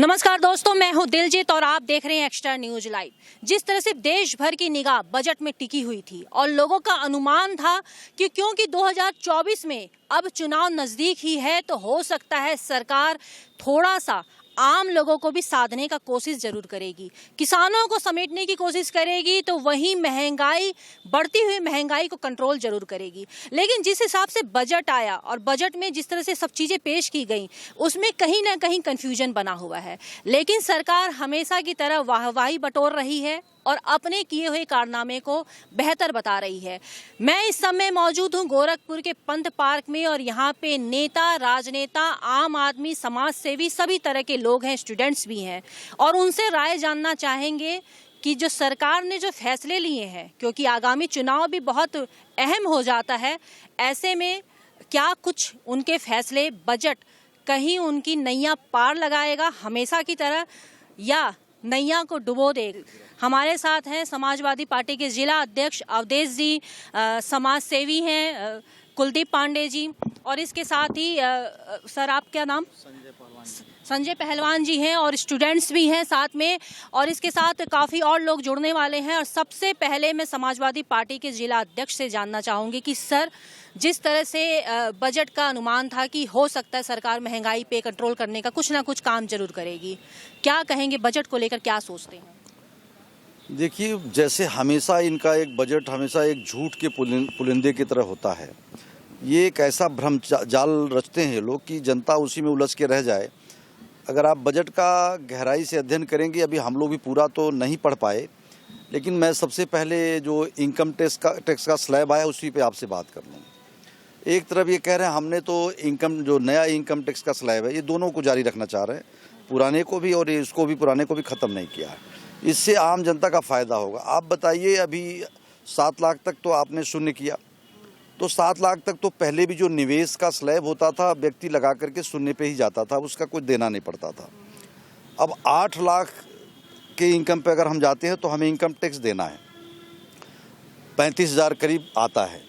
नमस्कार दोस्तों, मैं हूं दिलजीत और आप देख रहे हैं एक्स्ट्रा न्यूज लाइव। जिस तरह से देश भर की निगाह बजट में टिकी हुई थी और लोगों का अनुमान था कि क्योंकि 2024 में अब चुनाव नजदीक ही है तो हो सकता है सरकार थोड़ा सा आम लोगों को भी साधने का कोशिश जरूर करेगी, किसानों को समेटने की कोशिश करेगी, तो वहीं महंगाई, बढ़ती हुई महंगाई को कंट्रोल जरूर करेगी। लेकिन जिस हिसाब से बजट आया और बजट में जिस तरह से सब चीज़ें पेश की गई, उसमें कहीं ना कहीं कंफ्यूजन बना हुआ है। लेकिन सरकार हमेशा की तरह वाहवाही बटोर रही है और अपने किए हुए कारनामे को बेहतर बता रही है। मैं इस समय मौजूद हूं गोरखपुर के पंत पार्क में और यहाँ पे नेता, राजनेता, आम आदमी, समाज सेवी, सभी तरह के लोग हैं, स्टूडेंट्स भी हैं, और उनसे राय जानना चाहेंगे कि जो सरकार ने जो फैसले लिए हैं, क्योंकि आगामी चुनाव भी बहुत अहम हो जाता है, ऐसे में क्या कुछ उनके फैसले, बजट कहीं उनकी नैया पार लगाएगा हमेशा की तरह, या नैया को डुबो देगा। हमारे साथ हैं समाजवादी पार्टी के जिला अध्यक्ष अवधेश जी, समाज सेवी हैं कुलदीप पांडे जी, और इसके साथ ही सर, आप क्या नाम? संजय पहलवान जी हैं, और स्टूडेंट्स भी हैं साथ में, और इसके साथ काफ़ी और लोग जुड़ने वाले हैं। और सबसे पहले मैं समाजवादी पार्टी के जिला अध्यक्ष से जानना चाहूँगी कि सर, जिस तरह से बजट का अनुमान था कि हो सकता है सरकार महंगाई पे कंट्रोल करने का कुछ ना कुछ काम जरूर करेगी, क्या कहेंगे बजट को लेकर, क्या सोचते हैं? देखिए, जैसे हमेशा इनका एक बजट हमेशा एक झूठ के पुलिंदे की तरह होता है। ये एक ऐसा भ्रम जाल रचते हैं लोग कि जनता उसी में उलझ के रह जाए। अगर आप बजट का गहराई से अध्ययन करेंगे, अभी हम लोग भी पूरा तो नहीं पढ़ पाए, लेकिन मैं सबसे पहले जो इनकम टैक्स का स्लैब आया उसी पे आपसे बात कर लूँ। एक तरफ ये कह रहे हैं हमने तो जो नया इनकम टैक्स का स्लैब है, ये दोनों को जारी रखना चाह रहे हैं, पुराने को भी और इसको भी, पुराने को भी ख़त्म नहीं किया है। इससे आम जनता का फ़ायदा होगा। आप बताइए, अभी 7 लाख तक तो आपने शून्य किया, तो 7 लाख तक तो पहले भी जो निवेश का स्लैब होता था, व्यक्ति लगा करके शून्य पे ही जाता था, उसका कुछ देना नहीं पड़ता था। अब 8 लाख के इनकम पे अगर हम जाते हैं तो हमें इनकम टैक्स देना है, 35,000 करीब आता है।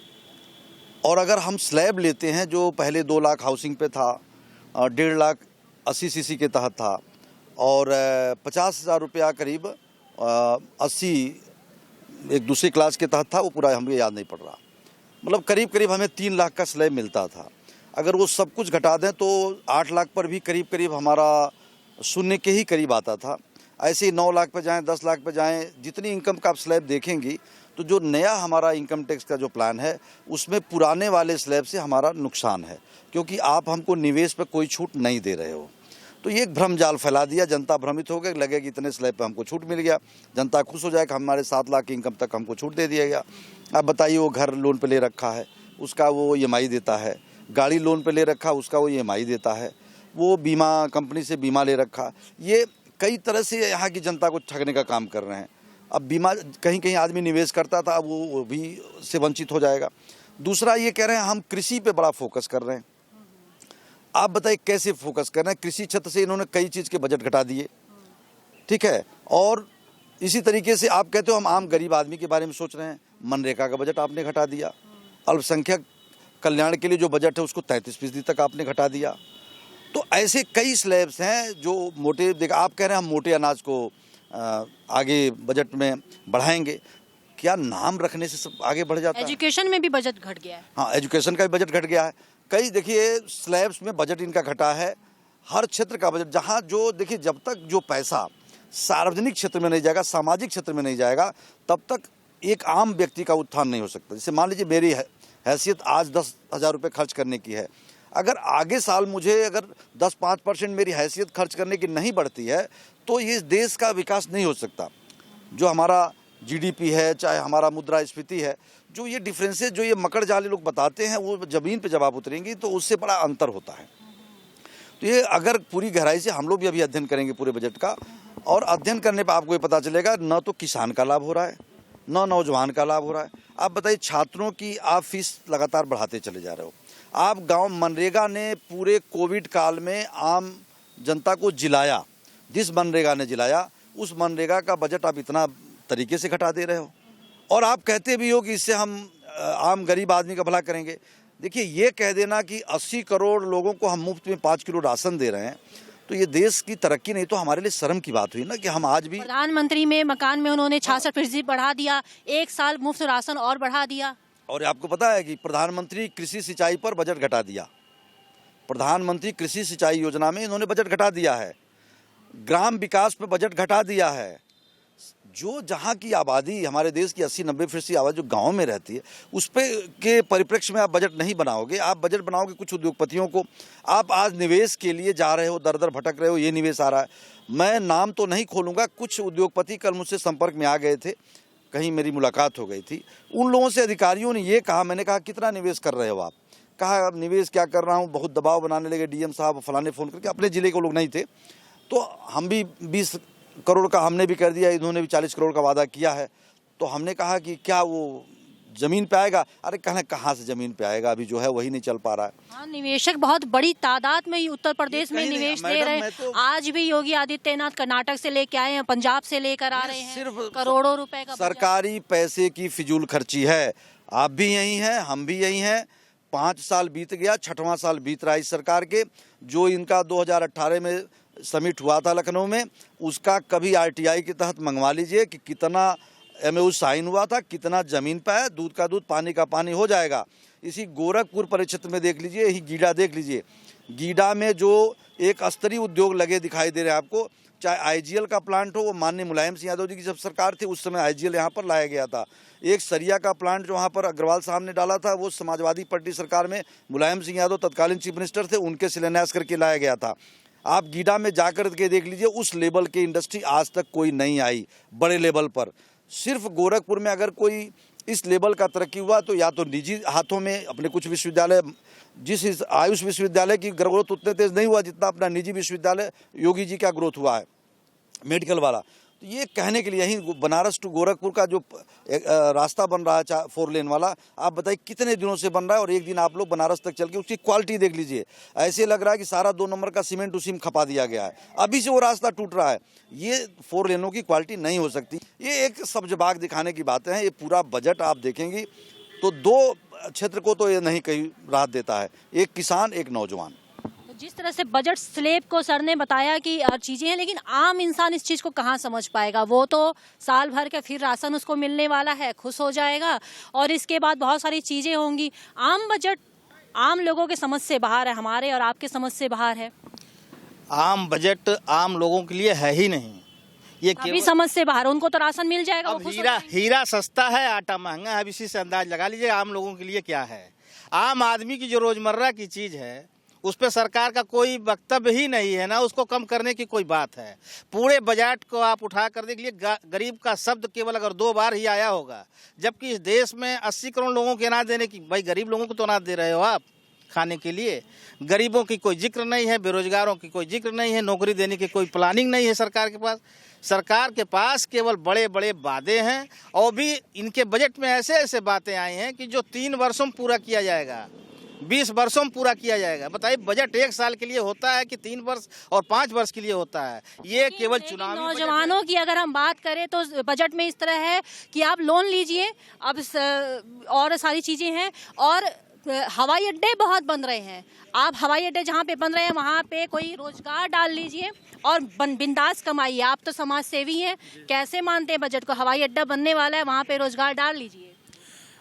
और अगर हम स्लैब लेते हैं जो पहले 2 लाख हाउसिंग पे था, 1.5 लाख 80 सीसी के तहत था, और 50,000 रुपया करीब 80 एक दूसरी क्लास के तहत था, वो पूरा हमें याद नहीं पड़ रहा, मतलब करीब करीब हमें 3 लाख का स्लैब मिलता था। अगर वो सब कुछ घटा दें तो 8 लाख पर भी करीब करीब हमारा शून्य के ही करीब आता था। ऐसे ही 9 लाख पे जाएं, 10 लाख पे जाएं, जितनी इनकम का आप स्लैब देखेंगी, तो जो नया हमारा इनकम टैक्स का जो प्लान है उसमें पुराने वाले स्लैब से हमारा नुकसान है, क्योंकि आप हमको निवेश पर कोई छूट नहीं दे रहे हो। तो ये एक भ्रम जाल फैला दिया, जनता भ्रमित हो गई, लगे कि इतने स्लैब पे हमको छूट मिल गया, जनता खुश हो जाए कि हमारे 7 लाख की इनकम तक हमको छूट दे दिया गया। अब बताइए, वो घर लोन पे ले रखा है, उसका वो EMI देता है, गाड़ी लोन पे ले रखा, उसका वो EMI देता है, वो बीमा कंपनी से बीमा ले रखा, ये कई तरह से यहाँ की जनता को ठगने का काम कर रहे हैं। अब बीमा कहीं कहीं आदमी निवेश करता था, अब वो भी से वंचित हो जाएगा। दूसरा ये कह रहे हैं हम कृषि पे बड़ा फोकस कर रहे हैं। आप बताइए कैसे फोकस कर रहे हैं? कृषि क्षेत्र से इन्होंने कई चीज़ के बजट घटा दिए, ठीक है, और इसी तरीके से आप कहते हो हम आम गरीब आदमी के बारे में सोच रहे हैं, मनरेगा का बजट आपने घटा दिया, अल्पसंख्यक कल्याण के लिए जो बजट है उसको 33% तक आपने घटा दिया। तो ऐसे कई स्लैब्स हैं जो मोटे, देखा आप कह रहे हैं हम मोटे अनाज को आगे बजट में बढ़ाएंगे, क्या नाम रखने से सब आगे बढ़ जाता है? एजुकेशन में भी बजट घट गया है। हाँ, एजुकेशन का भी बजट घट गया है। कई देखिए स्लैब्स में बजट इनका घटा है, हर क्षेत्र का बजट, जहाँ जो देखिए जब तक जो पैसा सार्वजनिक क्षेत्र में नहीं जाएगा, सामाजिक क्षेत्र में नहीं जाएगा, तब तक एक आम व्यक्ति का उत्थान नहीं हो सकता। जैसे मान लीजिए मेरी हैसियत आज 10,000 रुपये खर्च करने की है, अगर आगे साल मुझे अगर 10-5% मेरी हैसियत खर्च करने की नहीं बढ़ती है तो ये देश का विकास नहीं हो सकता। जो हमारा GDP है, चाहे हमारा मुद्रास्फीति है, जो ये डिफरेंसेस जो ये मकड़ जाले लोग बताते हैं, वो ज़मीन पे जब आप उतरेंगी तो उससे बड़ा अंतर होता है। तो ये अगर पूरी गहराई से हम लोग भी अभी अध्ययन करेंगे पूरे बजट का, और अध्ययन करने पर आपको ये पता चलेगा, न तो किसान का लाभ हो रहा है, न नौजवान का लाभ हो रहा है। आप बताइए, छात्रों की आप फीस लगातार बढ़ाते चले जा रहे हो। आप गांव मनरेगा ने पूरे कोविड काल में आम जनता को जिलाया, जिस मनरेगा ने जिलाया, उस मनरेगा का बजट आप इतना तरीके से घटा दे रहे हो, और आप कहते भी हो कि इससे हम आम गरीब आदमी का भला करेंगे। देखिए, ये कह देना कि 80 करोड़ लोगों को हम मुफ्त में 5 किलो राशन दे रहे हैं, तो ये देश की तरक्की नहीं तो हमारे लिए शर्म की बात हुई ना कि हम आज भी। प्रधानमंत्री में मकान में उन्होंने 66% बढ़ा दिया, 1 साल मुफ्त राशन और बढ़ा दिया। और आपको पता है कि प्रधानमंत्री कृषि सिंचाई पर बजट घटा दिया, प्रधानमंत्री कृषि सिंचाई योजना में इन्होंने बजट घटा दिया है, ग्राम विकास पे बजट घटा दिया है। जो जहाँ की आबादी हमारे देश की 80-90% आबादी जो गांव में रहती है उस पे के परिप्रेक्ष्य में आप बजट नहीं बनाओगे। आप बजट बनाओगे कुछ उद्योगपतियों को। आप आज निवेश के लिए जा रहे हो, दर दर भटक रहे हो, ये निवेश आ रहा है। मैं नाम तो नहीं खोलूँगा, कुछ उद्योगपति कल मुझसे संपर्क में आ गए थे, कहीं मेरी मुलाकात हो गई थी। उन लोगों से अधिकारियों ने ये कहा, मैंने कहा कितना निवेश कर रहे हो आप? कहा अब निवेश क्या कर रहा हूँ, बहुत दबाव बनाने लगे डीएम साहब फलाने फ़ोन करके। अपने ज़िले के लोग नहीं थे तो हम भी 20 करोड़ का हमने भी कर दिया, इन्होंने भी 40 करोड़ का वादा किया है। तो हमने कहा कि क्या वो ज़मीन पे आएगा? अरे कहना कहाँ से ज़मीन पे आएगा, अभी जो है वही नहीं चल पा रहा है। हाँ, निवेशक बहुत बड़ी तादाद में उत्तर प्रदेश में निवेश दे रहे हैं। आज भी योगी आदित्यनाथ कर्नाटक से लेके आए हैं, पंजाब से लेकर आ रहे हैं, सिर्फ करोड़ों रुपए का सरकारी पैसे की फिजूल खर्ची है। आप भी यही हैं, हम भी यही हैं। 5 साल बीत गया, 6वां साल बीत रहा है इस सरकार के। जो इनका 2018 में समिट हुआ था लखनऊ में, उसका कभी आरटीआई के तहत मंगवा लीजिए कि कितना एमओयू साइन हुआ था, कितना ज़मीन पे है। दूध का दूध, पानी का पानी हो जाएगा। इसी गोरखपुर परिक्षेत्र में देख लीजिए, यही गीडा देख लीजिए। गीडा में जो एक स्तरीय उद्योग लगे दिखाई दे रहे हैं आपको, चाहे आईजीएल का प्लांट हो, वो माननीय मुलायम सिंह यादव जी की जब सरकार थी उस समय आईजीएल यहाँ पर लाया गया था। एक सरिया का प्लांट जो वहाँ पर अग्रवाल साहब ने डाला था, वो समाजवादी पार्टी सरकार में मुलायम सिंह यादव तत्कालीन चीफ मिनिस्टर थे, उनके शिलान्यास करके लाया गया था। आप गीडा में जाकर के देख लीजिए, उस लेवल की इंडस्ट्री आज तक कोई नहीं आई बड़े लेवल पर। सिर्फ गोरखपुर में अगर कोई इस लेवल का तरक्की हुआ तो या तो निजी हाथों में अपने कुछ विश्वविद्यालय, जिस आयुष विश्वविद्यालय की ग्रोथ उतने तेज नहीं हुआ जितना अपना निजी विश्वविद्यालय योगी जी का ग्रोथ हुआ है मेडिकल वाला। तो ये कहने के लिए यही बनारस टू गोरखपुर का जो रास्ता बन रहा है 4 लेन वाला, आप बताइए कितने दिनों से बन रहा है। और एक दिन आप लोग बनारस तक चल के उसकी क्वालिटी देख लीजिए, ऐसे लग रहा है कि सारा 2 नंबर का सीमेंट उसी में खपा दिया गया है। अभी से वो रास्ता टूट रहा है। ये 4 लेनों की क्वालिटी नहीं हो सकती। ये एक सब्जबाग दिखाने की बातें हैं। ये पूरा बजट आप देखेंगी तो 2 क्षेत्र को तो ये नहीं कहीं राहत देता है, एक किसान, एक नौजवान। जिस तरह से बजट स्लेब को सर ने बताया कि चीजें हैं, लेकिन आम इंसान इस चीज को कहाँ समझ पाएगा। वो तो साल भर के फिर राशन उसको मिलने वाला है, खुश हो जाएगा और इसके बाद बहुत सारी चीजें होंगी। आम बजट आम लोगों के समझ से बाहर है, हमारे और आपके समझ से बाहर है। आम बजट आम लोगों के लिए है ही नहीं, ये अभी समझ से बाहर। उनको तो राशन मिल जाएगा। अब हीरा सस्ता है, आटा महंगा है। अब इसी से अंदाज लगा लीजिए आम लोगों के लिए क्या है। आम आदमी की जो रोजमर्रा की चीज है उस पर सरकार का कोई वक्तव्य ही नहीं है, ना उसको कम करने की कोई बात है। पूरे बजट को आप उठा कर देख लिए, गरीब का शब्द केवल अगर 2 बार ही आया होगा, जबकि इस देश में 80 करोड़ लोगों के अनाज देने की, भाई गरीब लोगों को तो अनाज दे रहे हो आप खाने के लिए। गरीबों की कोई जिक्र नहीं है, बेरोजगारों की कोई जिक्र नहीं है, नौकरी देने की कोई प्लानिंग नहीं है सरकार के पास। सरकार के पास केवल बड़े बड़े वादे हैं, और भी इनके बजट में ऐसे ऐसे बातें आई हैं कि जो 3 वर्षों में पूरा किया जाएगा, 20 वर्षों में पूरा किया जाएगा। बताइए, बजट 1 साल के लिए होता है कि 3 वर्ष और 5 वर्ष के लिए होता है? ये केवल चुनावी नौजवानों की अगर हम बात करें तो बजट में इस तरह है कि आप लोन लीजिए, अब और सारी चीजें हैं, और हवाई अड्डे बहुत बन रहे हैं। आप हवाई अड्डे जहाँ पे बन रहे हैं वहाँ पे कोई रोजगार डाल लीजिए और बिंदास कमाइए। आप तो समाज सेवी हैं, कैसे मानते हैं बजट को? हवाई अड्डा बनने वाला है, वहाँ पे रोजगार डाल लीजिए।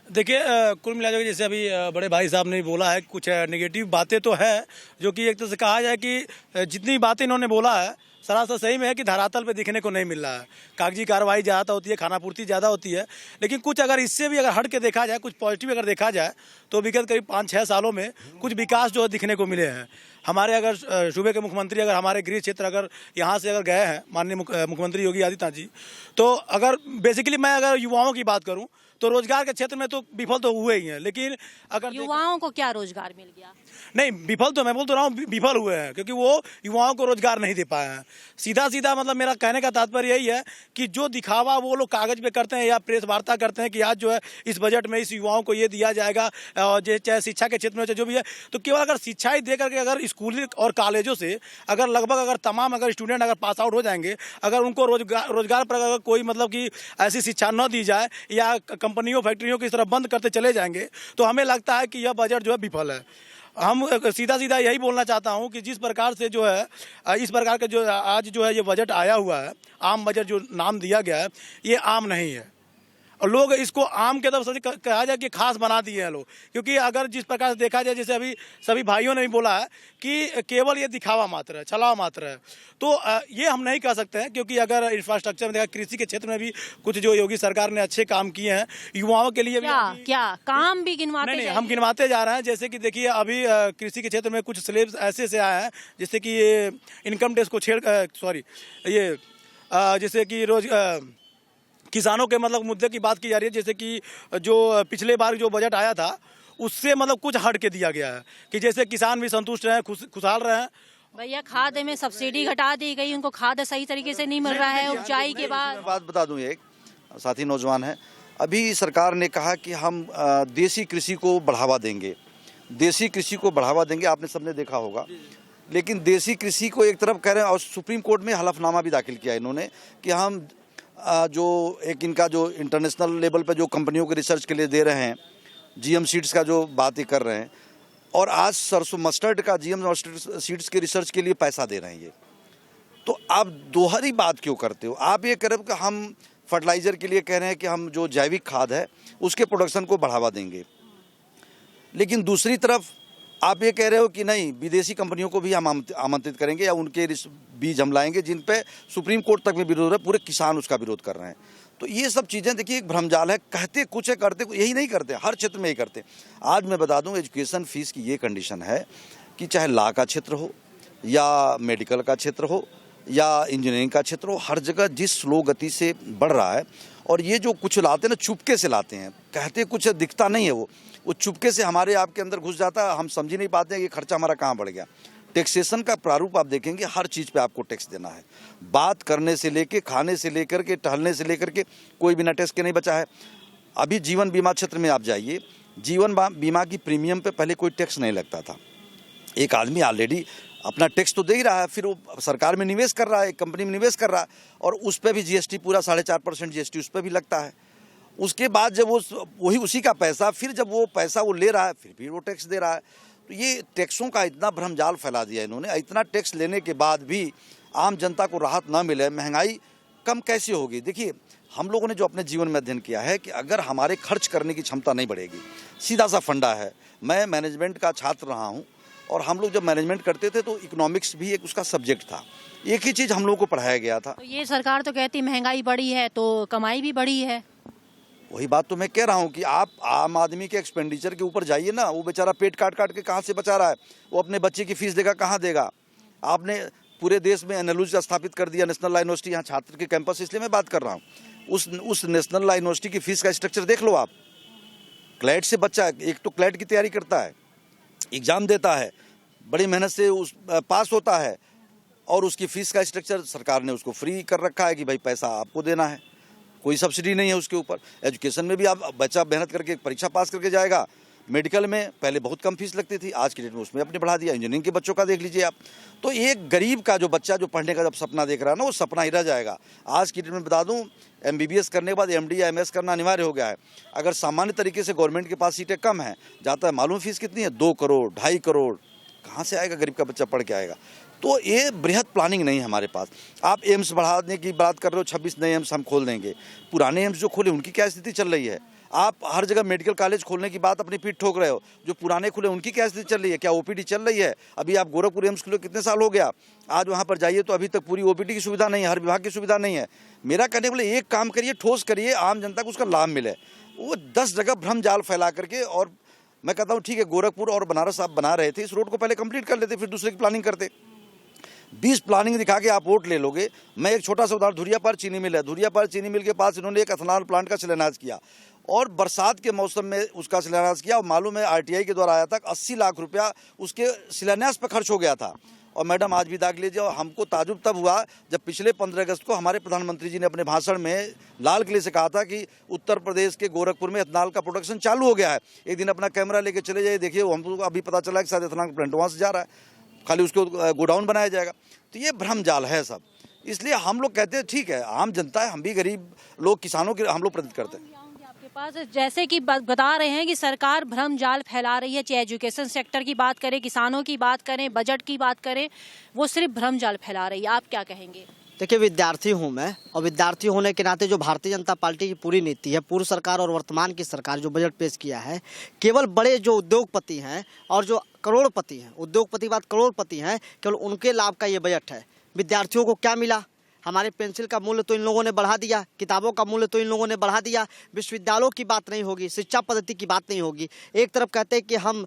देखिए, कुल मिला के जैसे अभी बड़े भाई साहब ने बोला है, कुछ नेगेटिव बातें तो है, जो कि एक तरह से कहा जाए कि जितनी बातें इन्होंने बोला है सरासर सही में है कि धरातल पे दिखने को नहीं मिल रहा है। कागजी कार्रवाई ज़्यादा होती है, खानापूर्ति ज़्यादा होती है, लेकिन कुछ अगर इससे भी अगर हट के देखा जाए, कुछ पॉजिटिव अगर देखा जाए तो विगत करीब 5-6 सालों में कुछ विकास जो दिखने को मिले हैं। हमारे अगर सूबे के मुख्यमंत्री अगर हमारे गृह क्षेत्र अगर यहाँ से अगर गए हैं, माननीय मुख्यमंत्री योगी आदित्यनाथ जी, तो अगर बेसिकली मैं अगर युवाओं की बात करूँ तो रोजगार के क्षेत्र में तो विफल तो हुए ही हैं, लेकिन अगर युवाओं को क्या रोजगार मिल गया? नहीं, विफल तो मैं बोल तो रहा हूँ, विफल हुए हैं क्योंकि वो युवाओं को रोजगार नहीं दे पाए हैं। सीधा मतलब मेरा कहने का तात्पर्य यही है कि जो दिखावा वो लोग कागज पे करते हैं या प्रेस वार्ता करते हैं कि आज जो है इस बजट में इस युवाओं को ये दिया जाएगा, चाहे शिक्षा के क्षेत्र में चाहे जो भी है, तो केवल अगर शिक्षा ही दे करके अगर स्कूल और कॉलेजों से अगर लगभग अगर तमाम अगर स्टूडेंट अगर पास आउट हो जाएंगे, अगर उनको रोजगार पर अगर कोई मतलब कि ऐसी शिक्षा न दी जाए या कंपनियों फैक्ट्रियों की तरफ बंद करते चले जाएंगे, तो हमें लगता है कि यह बजट जो है विफल है। हम सीधा सीधा यही बोलना चाहता हूं कि जिस प्रकार से जो है इस प्रकार का जो आज जो है ये बजट आया हुआ है, आम बजट जो नाम दिया गया है, ये आम नहीं है। और लोग इसको आम के तरफ से कहा जाए कि खास बना दिए हैं लोग, क्योंकि अगर जिस प्रकार से देखा जाए, जैसे अभी सभी भाइयों ने भी बोला है कि केवल ये दिखावा मात्र है, छलावा मात्र है, तो ये हम नहीं कह सकते हैं। क्योंकि अगर इंफ्रास्ट्रक्चर में देखा, कृषि के क्षेत्र में भी कुछ जो योगी सरकार ने अच्छे काम किए हैं, युवाओं के लिए भी क्या काम भी गिनवाते नहीं, हम गिनवाते जा रहे हैं। जैसे कि देखिए अभी कृषि के क्षेत्र में कुछ स्लैब्स ऐसे से आए हैं, जैसे कि ये इनकम टैक्स को जैसे कि रोज किसानों के मतलब मुद्दे की बात की जा रही है। जैसे कि जो पिछले बार जो बजट आया था उससे मतलब कुछ हट के दिया गया है कि जैसे किसान भी संतुष्ट रहे, खुशहाल रहे। भैया खाद में सब्सिडी घटा दी गई, उनको खाद सही तरीके से नहीं मिल रहा है उपजाई के बाद। बात बता दूं, एक साथी नौजवान है, अभी सरकार ने कहा कि हम देसी कृषि को बढ़ावा देंगे, देसी कृषि को बढ़ावा देंगे, आपने सबने देखा होगा। लेकिन देसी कृषि को एक तरफ कह रहे हैं और सुप्रीम कोर्ट में हलफनामा भी दाखिल किया इन्होंने कि हम जो एक इनका जो इंटरनेशनल लेवल पे जो कंपनियों के रिसर्च के लिए दे रहे हैं, जीएम सीड्स का जो बात ही कर रहे हैं, और आज सरसों मस्टर्ड का जीएम मस्टर्ड सीड्स के रिसर्च के लिए पैसा दे रहे हैं। ये तो आप दोहरी बात क्यों करते हो? आप ये करें कि हम फर्टिलाइज़र के लिए कह रहे हैं कि हम जो जैविक खाद है उसके प्रोडक्शन को बढ़ावा देंगे, लेकिन दूसरी तरफ आप ये कह रहे हो कि नहीं, विदेशी कंपनियों को भी हम आमंत्रित करेंगे या उनके बीज हम लाएंगे जिन पे सुप्रीम कोर्ट तक में विरोध है, पूरे किसान उसका विरोध कर रहे हैं। तो ये सब चीज़ें देखिए एक भ्रमजाल है, कहते कुछ है करते यही नहीं करते, हर क्षेत्र में यही करते। आज मैं बता दूं, एजुकेशन फीस की ये कंडीशन है कि चाहे लॉ का क्षेत्र हो या मेडिकल का क्षेत्र हो या इंजीनियरिंग का क्षेत्र हो, हर जगह जिस स्लो गति से बढ़ रहा है। और ये जो कुछ लाते हैं ना, चुपके से लाते हैं, कहते कुछ दिखता नहीं है, वो चुपके से हमारे आपके अंदर घुस जाता है, हम समझ ही नहीं पाते हैं कि खर्चा हमारा कहाँ बढ़ गया। टैक्सेशन का प्रारूप आप देखेंगे, हर चीज़ पे आपको टैक्स देना है, बात करने से लेके, खाने से लेकर के, टहलने से लेकर के, कोई बिना टैक्स के नहीं बचा है। अभी जीवन बीमा क्षेत्र में आप जाइए, जीवन बीमा की प्रीमियम पे पहले कोई टैक्स नहीं लगता था। एक आदमी ऑलरेडी अपना टैक्स तो दे ही रहा है, फिर वो सरकार में निवेश कर रहा है, एक कंपनी में निवेश कर रहा है, और उस पर भी जीएसटी पूरा 4.5% जीएसटी उस पर भी लगता है। उसके बाद जब वो वही उसी का पैसा, फिर जब वो पैसा वो ले रहा है, फिर भी वो टैक्स दे रहा है। तो ये टैक्सों का इतना भ्रमजाल फैला दिया इन्होंने। इतना टैक्स लेने के बाद भी आम जनता को राहत ना मिले, महंगाई कम कैसे होगी? देखिए, हम लोगों ने जो अपने जीवन में अध्ययन किया है कि अगर हमारे खर्च करने की क्षमता नहीं बढ़ेगी, सीधा सा फंडा है। मैं मैनेजमेंट का छात्र रहा हूँ और हम लोग जब मैनेजमेंट करते थे तो इकोनॉमिक्स भी एक उसका सब्जेक्ट था, एक ही चीज़ हम लोगों को पढ़ाया गया था। तो ये सरकार तो कहती महंगाई बढ़ी है तो कमाई भी बढ़ी है। वही बात तो मैं कह रहा हूँ कि आप आम आदमी के एक्सपेंडिचर के ऊपर जाइए ना, वो बेचारा पेट काट काट के कहाँ से बचा रहा है, वो अपने बच्चे की फीस देगा कहाँ देगा? आपने पूरे देश में एनएलयूज स्थापित कर दिया, नेशनल लॉ यूनिवर्सिटी, यहाँ छात्र के कैंपस, इसलिए मैं बात कर रहा हूँ। उस नेशनल लॉ यूनिवर्सिटी की फीस का स्ट्रक्चर देख लो आप। क्लैट से बच्चा एक तो क्लैट की तैयारी करता है, एग्ज़ाम देता है, बड़ी मेहनत से उस पास होता है, और उसकी फ़ीस का स्ट्रक्चर सरकार ने उसको फ्री कर रखा है कि भाई पैसा आपको देना है, कोई सब्सिडी नहीं है उसके ऊपर। एजुकेशन में भी आप बच्चा मेहनत करके परीक्षा पास करके जाएगा। मेडिकल में पहले बहुत कम फीस लगती थी, आज की डेट में उसमें अपने बढ़ा दिया। इंजीनियरिंग के बच्चों का देख लीजिए आप, तो एक गरीब का जो बच्चा जो पढ़ने का जब सपना देख रहा है ना, वो सपना ही रह जाएगा। आज की डेट में बता दूं, MBBS करने के बाद MD या MS करना अनिवार्य हो गया है। अगर सामान्य तरीके से गवर्नमेंट के पास सीटें कम हैं, जाता है, मालूम फीस कितनी है? 2 करोड़ 2.5 करोड़। कहाँ से आएगा गरीब का बच्चा पढ़ के आएगा? तो ये बृहद प्लानिंग नहीं है हमारे पास। आप एम्स बढ़ाने की बात कर रहे हो, 26 नए एम्स हम खोल देंगे। पुराने एम्स जो खोले उनकी क्या स्थिति चल रही है? आप हर जगह मेडिकल कॉलेज खोलने की बात अपनी पीठ ठोक रहे हो, जो पुराने खुले उनकी क्या स्थिति चल रही है? क्या OPD चल रही है? अभी आप गोरखपुर एम्स खुले कितने साल हो गया, आज वहाँ पर जाइए तो अभी तक पूरी OPD की सुविधा नहीं है, हर विभाग की सुविधा नहीं है। मेरा कहने के लिए एक काम करिए, ठोस करिए, आम जनता को उसका लाभ मिले। वो 10 जगह भ्रम जाल फैला करके, और मैं कहता हूँ ठीक है, गोरखपुर और बनारस आप बना रहे थे, इस रोड को पहले कंप्लीट कर लेते, फिर दूसरे की प्लानिंग करते। 20 प्लानिंग दिखा के आप वोट ले लोगे। मैं एक छोटा सा उदाहरण, धुरियापार चीनी मिल है, धुरियापार चीनी मिल के पास इन्होंने एक एथेनॉल प्लांट का शिलान्यास किया, और बरसात के मौसम में उसका शिलान्यास किया, और मालूम है RTI के द्वारा आया था, 80 लाख रुपया उसके शिलान्यास पर खर्च हो गया था। और मैडम आज भी दाग लीजिए, और हमको ताजुब तब हुआ जब पिछले 15 अगस्त को हमारे प्रधानमंत्री जी ने अपने भाषण में लाल किले से कहा था कि उत्तर प्रदेश के गोरखपुर में एथेनॉल का प्रोडक्शन चालू हो गया है। एक दिन अपना कैमरा लेके चले जाइए, देखिए, हमको अभी पता चला कि शायद एथेनॉल का प्लांट वहाँ से जा रहा है, खाली उसको गोडाउन बनाया जाएगा। तो ये भ्रम जाल है सब। इसलिए हम लोग कहते हैं ठीक है, आम जनता है, हम भी गरीब लोग, किसानों के हम लोग प्रतिनिधित्व करते हैं। पास जैसे कि बता रहे हैं कि सरकार भ्रम जाल फैला रही है, चाहे एजुकेशन सेक्टर की बात करें, किसानों की बात करें, बजट की बात करें, वो सिर्फ भ्रम जाल फैला रही है। आप क्या कहेंगे? देखिए, विद्यार्थी हूं मैं, और विद्यार्थी होने के नाते जो भारतीय जनता पार्टी की पूरी नीति है, पूर्व सरकार और वर्तमान की सरकार जो बजट पेश किया है, केवल बड़े जो उद्योगपति हैं और जो करोड़पति हैं, उद्योगपति के बाद करोड़पति हैं, केवल उनके लाभ का ये बजट है। विद्यार्थियों को क्या मिला? हमारे पेंसिल का मूल्य तो इन लोगों ने बढ़ा दिया, किताबों का मूल्य तो इन लोगों ने बढ़ा दिया। विश्वविद्यालयों की बात नहीं होगी, शिक्षा पद्धति की बात नहीं होगी। एक तरफ कहते हैं कि हम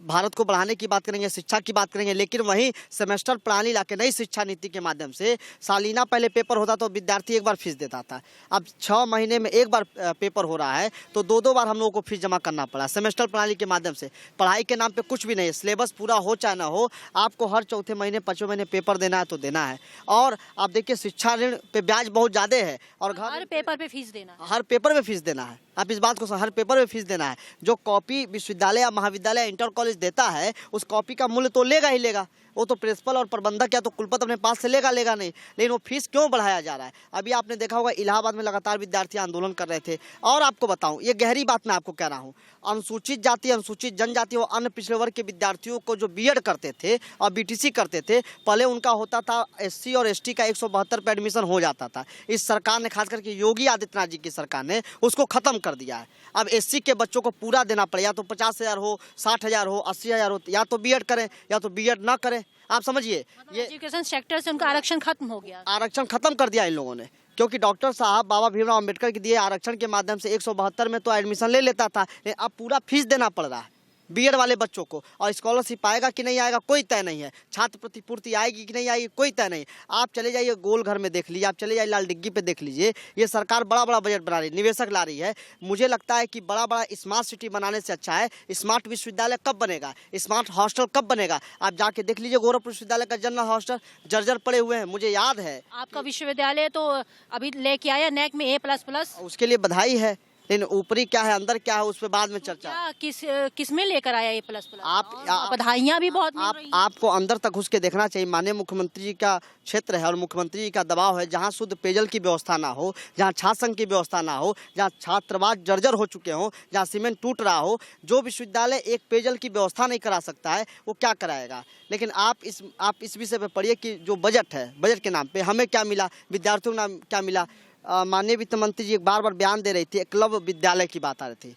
भारत को बढ़ाने की बात करेंगे, शिक्षा की बात करेंगे, लेकिन वहीं सेमेस्टर प्रणाली लाके नई शिक्षा नीति के माध्यम से सालाना पहले पेपर होता तो विद्यार्थी एक बार फीस देता था, अब 6 महीने में एक बार पेपर हो रहा है, तो 2-2 बार हम लोगों को फीस जमा करना पड़ा। सेमेस्टर प्रणाली के माध्यम से पढ़ाई के नाम पर कुछ भी नहीं है, सिलेबस पूरा हो चाहे ना हो, आपको हर चौथे महीने 5वें महीने पेपर देना है तो देना है। और आप कि शिक्षा ऋण पे ब्याज बहुत ज्यादा है, और हर पेपर पे फीस देना है, हर पेपर में फीस देना है। आप इस बात को हर पेपर में फीस देना है। जो कॉपी विश्वविद्यालय या महाविद्यालय इंटर कॉलेज देता है, उस कॉपी का मूल्य तो लेगा ही लेगा, वो तो प्रिंसिपल और प्रबंधक या तो कुलपति अपने पास से लेगा नहीं, लेकिन वो फीस क्यों बढ़ाया जा रहा है? अभी आपने देखा होगा इलाहाबाद में लगातार विद्यार्थी आंदोलन कर रहे थे। और आपको बताऊं, ये गहरी बात मैं आपको कह रहा हूँ, अनुसूचित जाति, अनुसूचित जनजाति और अन्य पिछड़े वर्ग के विद्यार्थियों को जो बीएड करते थे और बीटीसी करते थे, पहले उनका होता था एससी और एसटी का 172 पे एडमिशन हो जाता था। इस सरकार ने, खास करके योगी आदित्यनाथ जी की सरकार ने, उसको खत्म कर दिया है। अब एससी के बच्चों को पूरा देना पड़े, या तो 50,000 हो, 60,000 हो, 80,000 हो, या तो बीएड करें या तो बीएड ना करें। आप समझिए, ये एजुकेशन सेक्टर से उनका आरक्षण खत्म हो गया, आरक्षण खत्म कर दिया इन लोगों ने, क्योंकि डॉक्टर साहब बाबा भीमराव अंबेडकर के दिए आरक्षण के माध्यम से 172 में तो एडमिशन ले लेता था, लेकिन अब पूरा फीस देना पड़ रहा है बीएड वाले बच्चों को। और स्कॉलरशिप आएगा कि नहीं आएगा कोई तय नहीं है, छात्र प्रतिपूर्ति आएगी कि नहीं आएगी कोई तय नहीं। आप चले जाइए गोल घर में देख लीजिए, आप चले जाइए लाल डिग्गी पे देख लीजिए, ये सरकार बड़ा बड़ा बजट बना रही है, निवेशक ला रही है। मुझे लगता है कि बड़ा बड़ा स्मार्ट सिटी बनाने से अच्छा है स्मार्ट विश्वविद्यालय कब बनेगा, स्मार्ट हॉस्टल कब बनेगा। आप जाके देख लीजिए गोरखपुर विश्वविद्यालय का जनरल हॉस्टल जर्जर पड़े हुए हैं। मुझे याद है, आपका विश्वविद्यालय तो अभी लेके आया नैक में A++, उसके लिए बधाई है, लेकिन ऊपरी क्या है अंदर क्या है उस पर बाद में चर्चा। किस में लेकर आया A++? आप बधाइयाँ भी बहुत मिल रही हैं। आपको अंदर तक घुस के देखना चाहिए। माननीय मुख्यमंत्री जी का क्षेत्र है और मुख्यमंत्री जी का दबाव है, जहां शुद्ध पेयजल की व्यवस्था ना हो, जहां छात्र संघ की व्यवस्था ना हो, जहां छात्रावास जर्जर हो चुके हो, जहां सीमेंट टूट रहा हो, जो विश्वविद्यालय एक पेयजल की व्यवस्था नहीं करा सकता है वो क्या कराएगा। लेकिन आप इस विषय पे पढ़िए कि जो बजट है, बजट के नाम पे हमें क्या मिला, विद्यार्थियों को नाम क्या मिला। माननीय वित्त मंत्री जी एक बार बयान दे रही थी, एकलव्य विद्यालय की बात आ रही थी।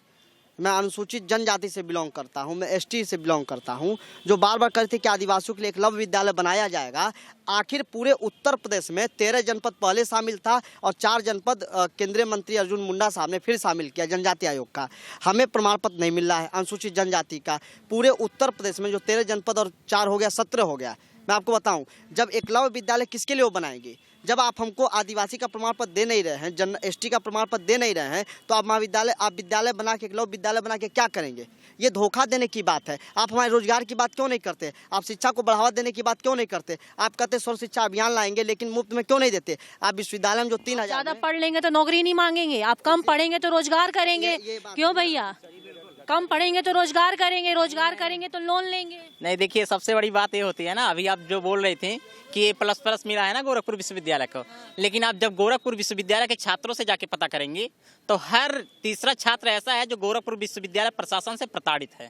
मैं अनुसूचित जनजाति से बिलोंग करता हूं, मैं एसटी से बिलोंग करता हूं, जो बार बार कहते थे कि आदिवासियों के लिए एकलव्य विद्यालय बनाया जाएगा। आखिर पूरे उत्तर प्रदेश में 13 जनपद पहले शामिल था और 4 जनपद केंद्रीय मंत्री अर्जुन मुंडा साहब ने फिर शामिल किया जनजाति आयोग का। हमें प्रमाण पत्र नहीं मिल रहा है अनुसूचित जनजाति का। पूरे उत्तर प्रदेश में जो 13 जनपद और 4 हो गया 17 हो गया। मैं आपको बताऊं, जब एकलव्य विद्यालय किसके लिए वो बनाएंगे? जब आप हमको आदिवासी का प्रमाण पत्र दे नहीं रहे हैं, एसटी का प्रमाण पत्र दे नहीं रहे हैं, तो आप विद्यालय बना के, एकलव्य विद्यालय बना के क्या करेंगे? ये धोखा देने की बात है। आप हमारे रोजगार की बात क्यों नहीं करते? आप शिक्षा को बढ़ावा देने की बात क्यों नहीं करते? आप कहते सर्व शिक्षा अभियान लाएंगे, लेकिन मुफ्त में क्यों नहीं देते? आप विश्वविद्यालय में जो 3000 ज्यादा पढ़ लेंगे तो नौकरी नहीं मांगेंगे, आप कम पढ़ेंगे तो रोजगार करेंगे। क्यों भैया? कम पढ़ेंगे तो रोजगार करेंगे, रोजगार करेंगे तो लोन लेंगे। नहीं, देखिए सबसे बड़ी बात ये होती है ना, अभी आप जो बोल रहे थे कि A++ मिला है ना गोरखपुर विश्वविद्यालय को, लेकिन आप जब गोरखपुर विश्वविद्यालय के छात्रों से जाके पता करेंगे तो हर तीसरा छात्र ऐसा है जो गोरखपुर विश्वविद्यालय प्रशासन से प्रताड़ित है।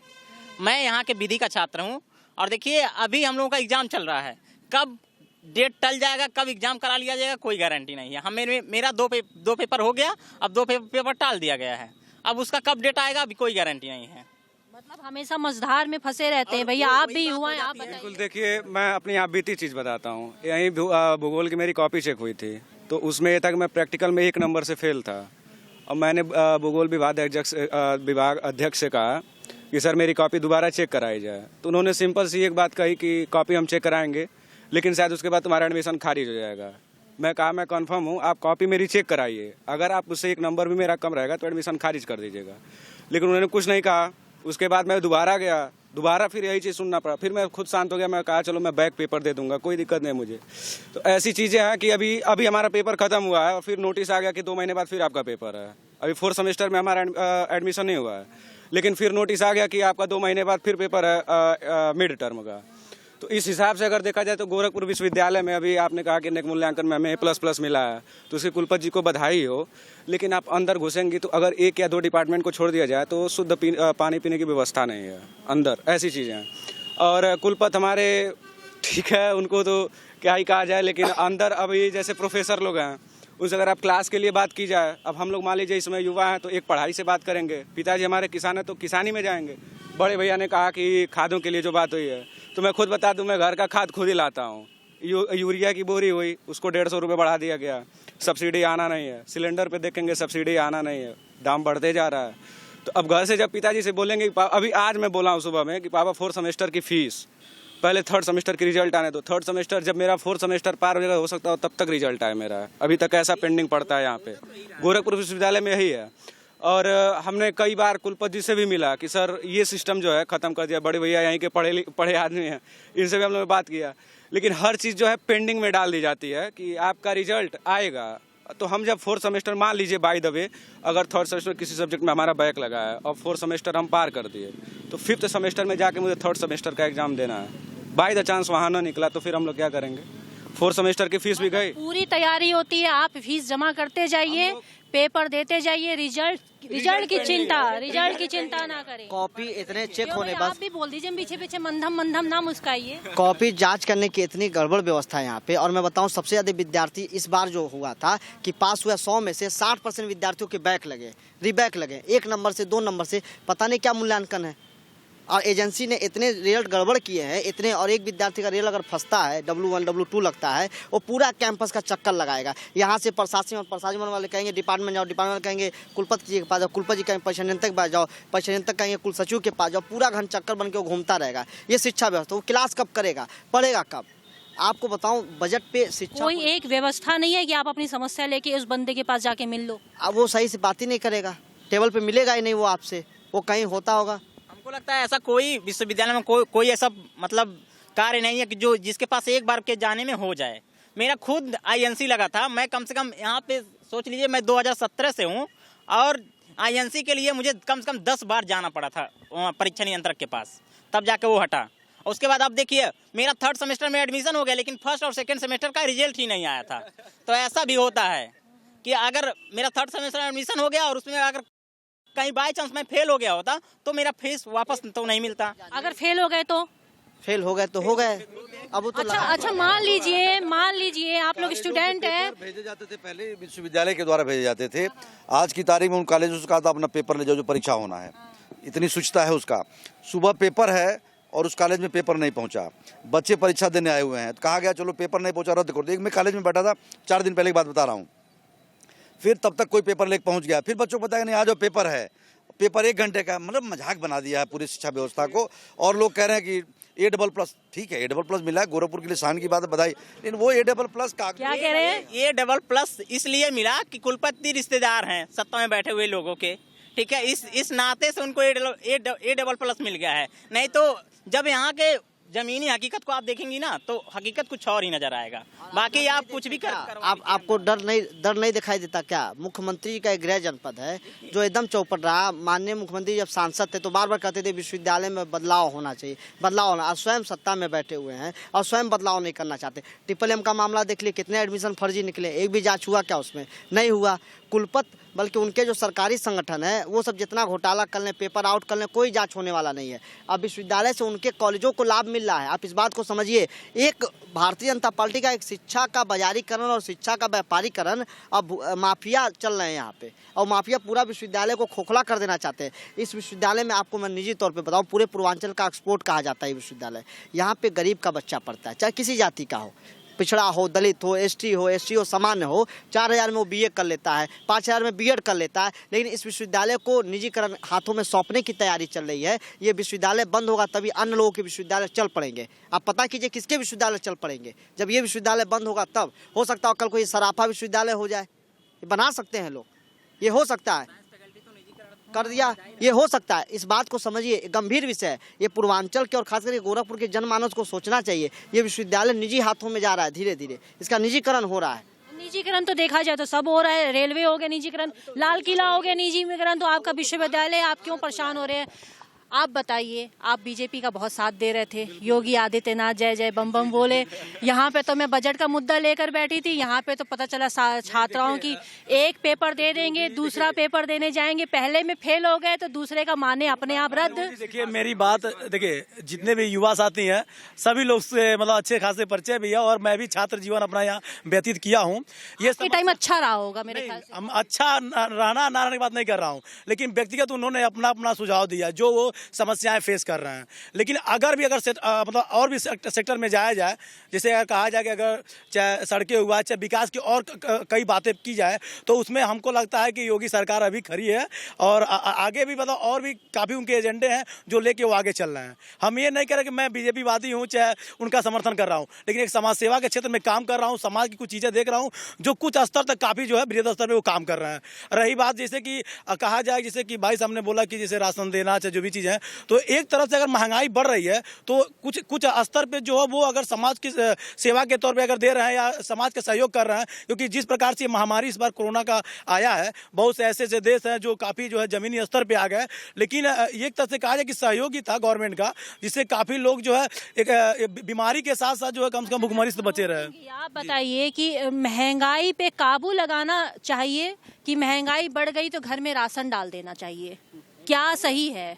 मैं यहाँ के विधि का छात्र हूँ और देखिए अभी हम लोगों का एग्जाम चल रहा है, कब डेट टल जाएगा, कब एग्जाम करा लिया जाएगा कोई गारंटी नहीं है। मेरा दो पेपर हो गया, अब 2 पेपर टाल दिया गया है, अब उसका कब डेट आएगा अभी कोई गारंटी नहीं है। मतलब हमेशा मझधार में फंसे रहते हैं। भैया आप भी युवा हैं, आप बताइए। बिल्कुल, देखिए मैं अपनी यहाँ बीती चीज़ बताता हूँ। यहीं भूगोल की मेरी कॉपी चेक हुई थी, तो उसमें ये तक मैं प्रैक्टिकल में 1 नंबर से फेल था। और मैंने भूगोल विभाग अध्यक्ष से कहा कि सर मेरी कॉपी दोबारा चेक कराई जाए, तो उन्होंने सिंपल सी एक बात कही कि कॉपी हम चेक कराएंगे, लेकिन शायद उसके बाद तुम्हारा एडमिशन खारिज हो जाएगा। मैं कहा मैं कंफर्म हूँ, आप कॉपी मेरी चेक कराइए, अगर आप उससे 1 नंबर भी मेरा कम रहेगा तो एडमिशन खारिज कर दीजिएगा। लेकिन उन्होंने कुछ नहीं कहा। उसके बाद मैं दोबारा गया, दोबारा फिर यही चीज़ सुनना पड़ा। फिर मैं खुद शांत हो गया, मैं कहा चलो मैं बैक पेपर दे दूंगा, कोई दिक्कत नहीं मुझे। तो ऐसी चीज़ें हैं कि अभी हमारा पेपर खत्म हुआ है और फिर नोटिस आ गया कि 2 महीने बाद फिर आपका पेपर है। अभी 4th सेमेस्टर में हमारा एडमिशन नहीं हुआ है, लेकिन फिर नोटिस आ गया कि आपका 2 महीने बाद फिर पेपर है मिड टर्म का। तो इस हिसाब से अगर देखा जाए तो गोरखपुर विश्वविद्यालय में अभी आपने कहा कि नेक मूल्यांकन में हमें A++ मिला है, तो उसके कुलपति जी को बधाई हो। लेकिन आप अंदर घुसेंगी तो अगर 1 या 2 डिपार्टमेंट को छोड़ दिया जाए तो शुद्ध पानी पीने की व्यवस्था नहीं है अंदर, ऐसी चीज़ें हैं। और कुलपति हमारे ठीक है, उनको तो क्या ही कहा जाए, लेकिन अंदर अभी जैसे प्रोफेसर लोग हैं, उनसे अगर आप क्लास के लिए बात की जाए, अब हम लोग मान लीजिए इसमें युवा हैं तो एक पढ़ाई से बात करेंगे, पिताजी हमारे किसान हैं तो किसानी में जाएंगे। बड़े भैया ने कहा कि खादों के लिए जो बात हुई है, तो मैं खुद बता दूं, मैं घर का खाद खुद ही लाता हूँ। यूरिया की बोरी हुई, उसको 150 रुपये बढ़ा दिया गया, सब्सिडी आना नहीं है। सिलेंडर पे देखेंगे सब्सिडी आना नहीं है, दाम बढ़ते जा रहा है। तो अब घर से जब पिताजी से बोलेंगे, अभी आज मैं बोला हूँ सुबह में कि पापा 4 सेमेस्टर की फीस, पहले 3rd सेमेस्टर की रिजल्ट आने दो। 3rd सेमेस्टर जब मेरा 4th सेमेस्टर पार हो जाएगा, हो सकता हो तब तक रिजल्ट आए मेरा। अभी तक ऐसा पेंडिंग पड़ता है यहाँ पे गोरखपुर विश्वविद्यालय में, यही है। और हमने कई बार कुलपति जी से भी मिला कि सर ये सिस्टम जो है ख़त्म कर दिया, बड़े भैया यहीं के पढ़े आदमी हैं, इनसे भी हम लोगों ने बात किया। लेकिन हर चीज़ जो है पेंडिंग में डाल दी जाती है कि आपका रिजल्ट आएगा। तो हम जब 4th सेमेस्टर, मान लीजिए बाय द वे, अगर 3rd सेमेस्टर किसी सब्जेक्ट में हमारा बैक लगा है और 4th सेमेस्टर हम पार कर दिए, तो 5th सेमेस्टर में जाके मुझे 3rd सेमेस्टर का एग्ज़ाम देना है। बाय द चांस वहाँ ना निकला तो फिर हम लोग क्या करेंगे? 4th सेमेस्टर की फीस भी गई। पूरी तैयारी होती है, आप फीस जमा करते जाइए, पेपर देते जाइए, रिजल्ट की चिंता ना करें। कॉपी इतने चेक होने आप बस, भी बोल दीजिए, पीछे पीछे मंधम ना मुस्काइए। कॉपी जांच करने की इतनी गड़बड़ व्यवस्था है यहाँ पे। और मैं बताऊं, सबसे ज्यादा विद्यार्थी इस बार जो हुआ था कि पास हुआ 100 में से 60% विद्यार्थियों के बैक लगे, रीबैक लगे, 1 नंबर से 2 नंबर से, पता नहीं क्या मूल्यांकन है। और एजेंसी ने इतने रिजल्ट गड़बड़ किए हैं इतने, और एक विद्यार्थी का रिजल्ट अगर फंसता है, W1 W2 लगता है, वो पूरा कैंपस का चक्कर लगाएगा। यहाँ से प्रशासन वाले कहेंगे डिपार्टमेंट जाओ, डिपार्टमेंट कहेंगे कुलपति जी के पास जाओ, कुलपति जी कहेंगे परिषद पास जाओ, परिषद कहेंगे कुल सचिव के पास जाओ, पूरा घन चक्कर बन के वो घूमता रहेगा। ये शिक्षा व्यवस्था, वो क्लास कब करेगा, पढ़ेगा कब? आपको बताऊं, बजट पे शिक्षा कोई एक व्यवस्था नहीं है कि आप अपनी समस्या लेके उस बंदे के पास जाके मिल लो। अब वो सही से बात ही नहीं करेगा, टेबल पे मिलेगा ही नहीं वो आपसे, वो कहीं होता होगा। हमको लगता है ऐसा कोई विश्वविद्यालय में कोई ऐसा मतलब कार्य नहीं है कि जो जिसके पास एक बार के जाने में हो जाए। मेरा खुद INC लगा था, मैं कम से कम यहाँ पे सोच लीजिए मैं 2017 से हूँ, और INC के लिए मुझे कम से कम 10 बार जाना पड़ा था परीक्षा नियंत्रक के पास, तब जाके वो हटा। उसके बाद आप देखिए मेरा 3rd सेमेस्टर में एडमिशन हो गया, लेकिन 1st और 2nd सेमेस्टर का रिजल्ट ही नहीं आया था। तो ऐसा भी होता है कि अगर मेरा 3rd सेमेस्टर में एडमिशन हो गया और उसमें अगर कहीं बाय चांस मैं फेल हो गया होता तो मेरा फीस वापस तो नहीं मिलता। अगर फेल हो गए तो हो गए। अब वो तो अच्छा मान लीजिए आप लोग स्टूडेंट हैं, भेजे जाते थे पहले, विश्वविद्यालय के द्वारा भेजे जाते थे। आज की तारीख में उन कॉलेजों से कहा था अपना पेपर ले जाओ, जो परीक्षा होना है, इतनी सूचना है उसका। सुबह पेपर है और उस कॉलेज में पेपर नहीं पहुंचा, बच्चे परीक्षा देने आए हुए हैं, तो कहा गया चलो पेपर नहीं पहुंचा, रद्द कर दो। एक मैं कॉलेज में बैठा था, 4 दिन पहले की बात बता रहा हूँ। फिर तब तक कोई पेपर लेके पहुंच गया, फिर बच्चों को बताया नहीं आ जाओ पेपर है, पेपर 1 घंटे का। मतलब मजाक बना दिया है पूरी शिक्षा व्यवस्था को। और लोग कह रहे हैं कि A++, ठीक है A++ मिला है, गोरखपुर के लिए शान की बात है, बधाई। लेकिन वो A++ का क्या कह रहे हैं? A++ इसलिए मिला कि कुलपति रिश्तेदार हैं सत्ता में बैठे हुए लोगों के, ठीक है, इस नाते से उनको A++ मिल गया है। नहीं तो जब यहाँ के जमीनी हकीकत को आप देखेंगी ना तो हकीकत कुछ और ही नजर आएगा। बाकी आप कुछ भी आपको डर नहीं दिखाई देता क्या? मुख्यमंत्री का एक गृह जनपद है जो एकदम चौपट रहा। माननीय मुख्यमंत्री जब सांसद थे तो बार बार कहते थे विश्वविद्यालय में बदलाव होना चाहिए, बदलाव होना। आज स्वयं सत्ता में बैठे हुए हैं और स्वयं बदलाव नहीं करना चाहते। ट्रिपल M का मामला देख लिए, कितने एडमिशन फर्जी निकले, एक भी जांच हुआ क्या उसमें? नहीं हुआ। कुलपति बल्कि उनके जो सरकारी संगठन है वो सब जितना घोटाला कर लें, पेपर आउट कर लें, कोई जांच होने वाला नहीं है। अब विश्वविद्यालय से उनके कॉलेजों को लाभ मिल रहा है। आप इस बात को समझिए, एक भारतीय जनता पार्टी का एक शिक्षा का बाजारीकरण और शिक्षा का व्यापारीकरण, अब माफिया चल रहे हैं यहाँ पे, और माफिया पूरा विश्वविद्यालय को खोखला कर देना चाहते हैं। इस विश्वविद्यालय में आपको मैं निजी तौर पर बताऊँ, पूरे पूर्वांचल का एक्सपोर्ट कहा जाता है विश्वविद्यालय। यहाँ पे गरीब का बच्चा पढ़ता है, चाहे किसी जाति का हो, पिछड़ा हो, दलित हो, ST हो, सामान्य हो। 4000 में वो BA कर लेता है, 5000 में B.Ed कर लेता है। लेकिन इस विश्वविद्यालय को निजीकरण हाथों में सौंपने की तैयारी चल रही है। ये विश्वविद्यालय बंद होगा तभी अन्य लोगों के विश्वविद्यालय चल पड़ेंगे। आप पता कीजिए किसके विश्वविद्यालय चल पड़ेंगे। जब ये विश्वविद्यालय बंद होगा तब हो सकता है कल कोई सराफा विश्वविद्यालय हो जाए। ये बना सकते हैं लोग, ये हो सकता है, कर दिया, ये हो सकता है। इस बात को समझिए, गंभीर विषय है। ये पूर्वांचल के और खासकर गोरखपुर के जनमानस को सोचना चाहिए। ये विश्वविद्यालय निजी हाथों में जा रहा है, धीरे धीरे इसका निजीकरण हो रहा है। निजीकरण तो देखा जाए तो सब हो रहा है। रेलवे हो गया निजीकरण, लाल किला हो गया निजीकरण, तो आपका विश्वविद्यालय आप क्यों परेशान हो रहे हैं? आप बताइए, आप बीजेपी का बहुत साथ दे रहे थे, योगी आदित्यनाथ जय जय बम बम बोले। यहाँ पे तो मैं बजट का मुद्दा लेकर बैठी थी, यहाँ पे तो पता चला छात्राओं की एक पेपर दे देंगे, दूसरा पेपर देने जाएंगे, पहले में फेल हो गए तो दूसरे का माने अपने आप रद्द। देखिए मेरी बात, देखिए जितने भी युवा साथी हैं सभी लोग से मतलब अच्छे खासे परिचय भी है, और मैं भी छात्र जीवन अपना यहाँ व्यतीत किया हूँ। ये टाइम अच्छा रहा होगा मेरे ख्याल से। हम अच्छा रहना ना रहने की बात नहीं कर रहा हूँ, लेकिन व्यक्तिगत उन्होंने अपना अपना सुझाव दिया जो वो समस्याएं फेस कर रहे हैं। लेकिन अगर भी मतलब और भी सेक्टर में जाया जाए, जैसे अगर कहा जाए कि अगर चाहे सड़कें हुआ, चाहे विकास की और कई बातें की जाए, तो उसमें हमको लगता है कि योगी सरकार अभी खड़ी है और आगे भी मतलब और भी काफ़ी उनके एजेंडे हैं जो लेके वो आगे चल रहे हैं। हम ये नहीं कह रहे कि मैं बीजेपी वादी हूँ चाहे उनका समर्थन कर रहा हूँ, लेकिन एक समाज सेवा के क्षेत्र में काम कर रहा हूँ, समाज की कुछ चीज़ें देख रहा हूँ जो कुछ स्तर तक काफ़ी जो है बृहद स्तर पर वो काम कर रहे हैं। रही बात जैसे कि कहा जाए, जैसे कि भाई साहब ने बोला कि जैसे राशन देना चाहे जो भी चीज़ है, तो एक तरफ से अगर महंगाई बढ़ रही है तो कुछ स्तर पे जो है वो अगर समाज की सेवा के तौर पे अगर दे रहे हैं या समाज का सहयोग कर रहे हैं, क्योंकि जिस प्रकार से महामारी इस बार कोरोना का आया है, बहुत से ऐसे देश हैं जो काफ़ी जो है जमीनी स्तर पे आ गए, लेकिन एक तरह से कहा जाए कि सहयोग ही था गवर्नमेंट का, जिससे काफ़ी लोग जो है एक बीमारी के साथ साथ जो है कम से कम भुखमरी से बचे रहे। आप बताइए कि महंगाई पे काबू लगाना चाहिए कि महंगाई बढ़ गई तो घर में राशन डाल देना चाहिए, क्या सही है?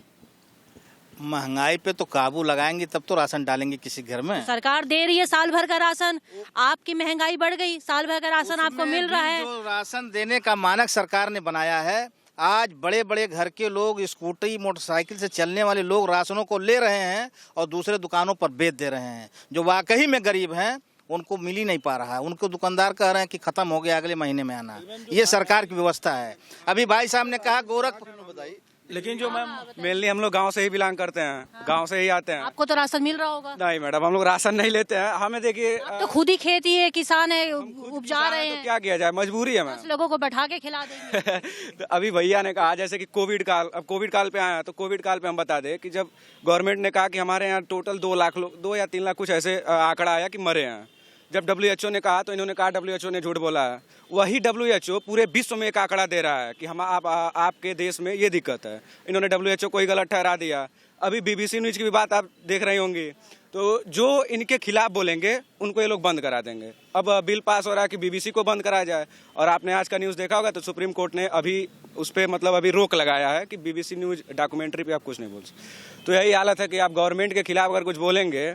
महंगाई पे तो काबू लगाएंगे तब तो राशन डालेंगे किसी घर में। सरकार दे रही है साल भर का राशन, आपकी महंगाई बढ़ गई, साल भर का राशन आपको मिल रहा है। जो राशन देने का मानक सरकार ने बनाया है, आज बड़े बड़े घर के लोग, स्कूटी मोटरसाइकिल से चलने वाले लोग राशनों को ले रहे हैं और दूसरे दुकानों पर बेच दे रहे हैं। जो वाकई में गरीब हैं उनको मिल ही नहीं पा रहा है, उनको दुकानदार कह रहे हैं कि खत्म हो गया, अगले महीने में आना। ये सरकार की व्यवस्था है। अभी भाई साहब ने कहा गोरखपुर, लेकिन जो मैम मेनली हम लोग गांव से ही बिलोंग करते हैं, गांव से ही आते हैं। आपको तो राशन मिल रहा होगा। नहीं मैडम, हम लोग राशन नहीं लेते हैं। हमें देखिए तो खुद ही खेती है, किसान है, उपजा रहे तो हैं, क्या किया जाए, मजबूरी है मैम। लोगों को बैठा के खिला देंगे। तो अभी भैया ने कहा जैसे कि कोविड काल, अब कोविड काल पे आया, तो कोविड काल पे हम बता दें कि जब गवर्नमेंट ने कहा कि हमारे यहाँ टोटल 2 लाख लोग, 2 या 3 लाख कुछ ऐसे आंकड़ा आया कि मरे हैं। जब WHO ने कहा तो इन्होंने कहा WHO ने झूठ बोला है। वही WHO पूरे विश्व में एक आंकड़ा दे रहा है कि हम आपके देश में ये दिक्कत है। इन्होंने WHO को ही गलत ठहरा दिया। अभी BBC न्यूज़ की भी बात आप देख रही होंगी, तो जो इनके खिलाफ बोलेंगे उनको ये लोग बंद करा देंगे। अब बिल पास हो रहा है कि BBC को बंद कराया जाए, और आपने आज का न्यूज़ देखा होगा तो सुप्रीम कोर्ट ने अभी उस पर मतलब अभी रोक लगाया है कि BBC न्यूज़ डॉक्यूमेंट्री पे आप कुछ नहीं बोल सकते। तो यही हालत है कि आप गवर्नमेंट के खिलाफ अगर कुछ बोलेंगे